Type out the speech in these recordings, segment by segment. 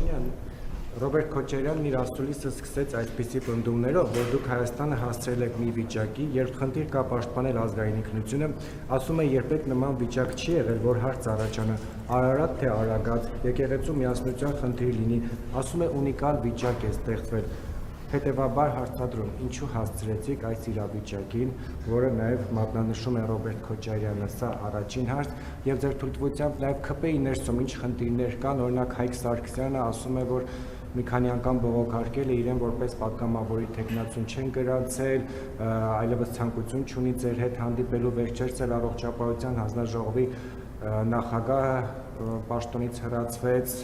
Փաշինյան, Ռոբերտ Քոչարյանն իր ասուլիսը սկսեց այսպիսի պնդումներով, որ դուք Հայաստանը հասցրել եք մի վիճակի, երբ խնդիր կա պաշտպանել ազգային ինքնությունը, ասում է երբեք նման վիճակ չի եղել, որ հարց առաջանա, Արարատ թե Արագած, եկեղեցու միասնության խնդիր լինի, ասում է ունիկալ վիճակ է ստեղծվել։ Հետևաբար հարցադրում, ինչու հասցրեցիք այս իրավիճակին, որը նաև մատնանշում է Ռոբերտ Քոչարյանը, սա առաջին հարց, եւ ձեր թույլտվությամբ նաև ՔՊ-ի ներսում ինչ խնդիրներ կան, օրինակ Հայկ Սարգսյանը ասում է, որ մի քանի անգամ բողոքարկել է իրեն որպես պատգամավորի թեկնածուն չեն գրանցել, այլևս ցանկություն չունի ձեր հետ հանդիպելու, վերջերս էլ առողջապահության հանձնաժողովի նախագահը պաշտոնից հրացվեց,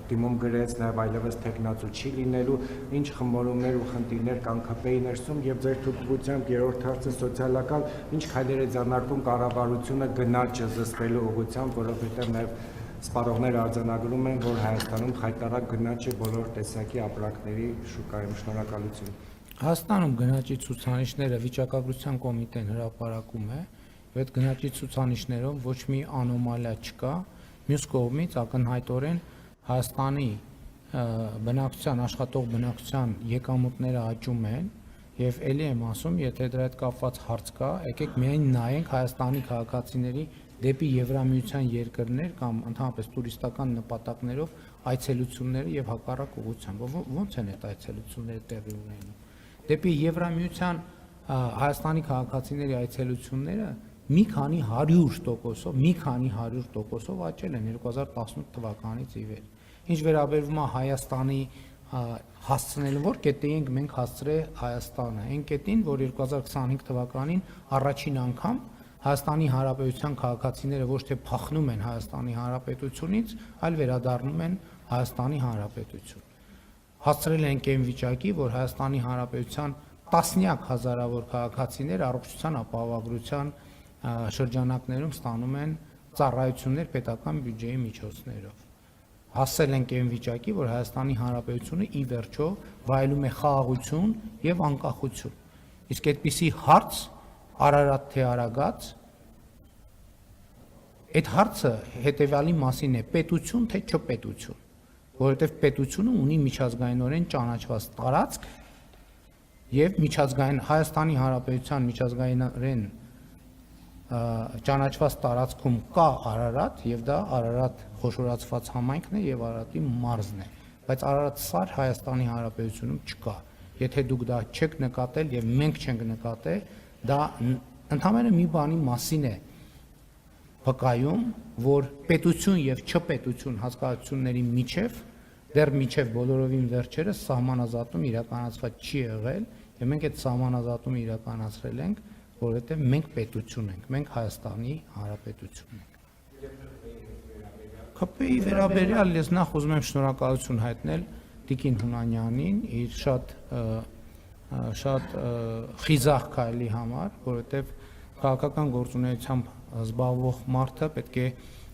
դիմում գրեց նաև այլևս թեկնածու չի լինելու, ինչ խմորումներ ու խնդիրներ կան ՔՊ-ի ներսում եւ ձեր թույլտվությամբ երրորդ հարցը սոցիալական, ինչ քայլեր է ձեռնարկվում կառավարությունը գնաճը զսպելու ուղղությամբ, որովհետեւ նաև սպառողները արձանագրում են, որ Հայաստանում խայտարակ գնաճ է բոլոր տեսակի ապրանքների շուկայում։ Շնորհակալություն։ Հայաստանում գնաճի ցուցանիշները վիճակագրության կոմիտեն հրապարակում է, այդ գնաճի ցուցանիշներով ոչ մի անոմալիա չկա, մյուս կողմից ակնհայտորեն Հայաստանի բնակչության, աշխատող բնակչության եկամուտները աճում են եւ ելի եմ ասում, եթե դրա հետ կապված հարց կա, եկեք միայն նայենք Հայաստանի քաղաքացիների դեպի Եվրամիության երկրներ կամ ընդհանրապես տուրիստական նպատակներով այցելությունները եւ հակառակ ուղղությամբ, ո՞նց են այդ այցելությունները տեղի ունենում։ Դեպի Եվրամիության Հայաստանի քաղաքացիների այցելությունները մի քանի 100%-ով աճել են 2018 թվականից ի վեր։ Ինչ վերաբերվում է Հայաստանի հասցնելու, որ կետի ենք մենք հասցրել Հայաստանը, այն կետին, որ 2025 թվականին առաջին անգամ Հայաստանի Հանրապետության քաղաքացիները ոչ թե փախնում են Հայաստանի Հանրապետությունից, այլ վերադառնում են Հայաստանի Հանրապետություն։ Հասցրել ենք այն վիճակի, որ Հայաստանի Հանրապետության տասնյակ հազարավոր քաղաքացիներ առողջության ապահովագրության շրջանակներում ստանում են ծառայություններ պետական բյուջեի միջոցներով։ Հասցրել ենք այն վիճակի, որ Հայաստանի Հանրապետությունը ի վերջո վայելում է խաղաղություն եւ անկախություն։ Իսկ այդպիսի հարց Արարատ թե Արագած, այդ հարցը հետեւյալի մասին է՝ պետություն թե չպետություն, որովհետեւ պետությունը ունի միջազգայինորեն ճանաչված տարածք եւ միջազգային Հայաստանի Հանրապետության միջազգայինորեն ճանաչված տարածքում կա Արարատ եւ դա Արարատ խոշորացված համայնքն է եւ Արարատի մարզն է, բայց Արարատ սար Հայաստանի Հանրապետությունում չկա։ Եթե դուք դա չեք նկատել եւ մենք չենք նկատել, դա ընդհանրապես մի բանի մասին է վկայում, որ պետություն եւ չպետություն հասկացությունների միջև դեռ միջև բոլորովին վերջերս սահմանազատում իրականացված չի եղել եւ մենք այդ սահմանազատումը իրականացրել ենք, որովհետեւ մենք պետություն ենք, մենք Հայաստանի Հանրապետություն ենք։ ՔՊ-ի վերաբերյալ ես նախ ուզում եմ շնորհակալություն հայտնել Տիկին Հունանյանին իր շատ խիզախ քայլի համար, որովհետև քաղաքական գործունեությամբ զբաղվող մարդը պետք է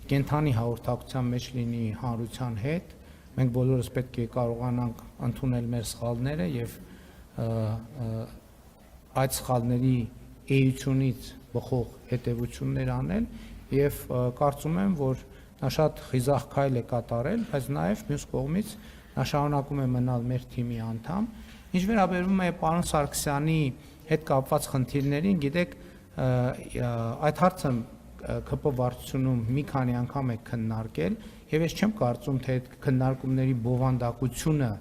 կենթանի հաղորդակցության մեջ լինի հանրության հետ, մենք բոլորս պետք է կարողանանք ընդունել մեր սխալները եւ այդ սխալների էությունից բխող հետևություններ անել եւ կարծում եմ, որ նա շատ խիզախ քայլ է կատարել, բայց նաեւ մյուս կողմից նա շարունակում է մնալ մեր թիմի անդամ։ Ինչ վերաբերում է պարոն Սարգսյանի հետ կապված խնդիրներին, գիտեք, այդ հարցը ԿՊ վարչությունում մի քանի անգամ է քննարկել եւ ես չեմ կարծում, թե այդ քննարկումների բովանդակությունը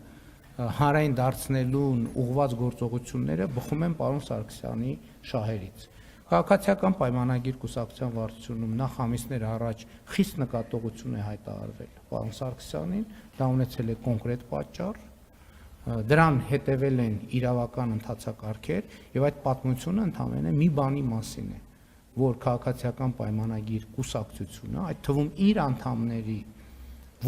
հանրային դարձնելուն ուղղված գործողությունները բխում են պարոն Սարգսյանի շահերից։ Քաղաքացիական պայմանագիր կուսակցության վարչությունում նախ ամիսներ առաջ խիստ նկատողություն է հայտարարվել պարոն Սարգսյանին, դա ունեցել է կոնկրետ պատճառ, դրան հետևել են իրավական ընթացակարգեր եւ այդ պատմությունը ընդհանրապես մի բանի մասին է, որ քաղաքացիական պայմանագիր կուսակցությունը, այդ թվում իր անդամների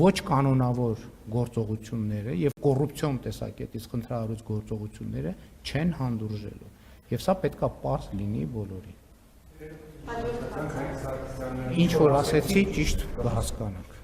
ոչ կանոնավոր գործողությունները եւ կոռուպցիոն տեսակետից խնդրահարույց գործողությունները չեն հանդուրժելու եւ սա պետքա պարզ լինի բոլորին։ Ինչ որ ասեցի ճիշտ կհասկանաք։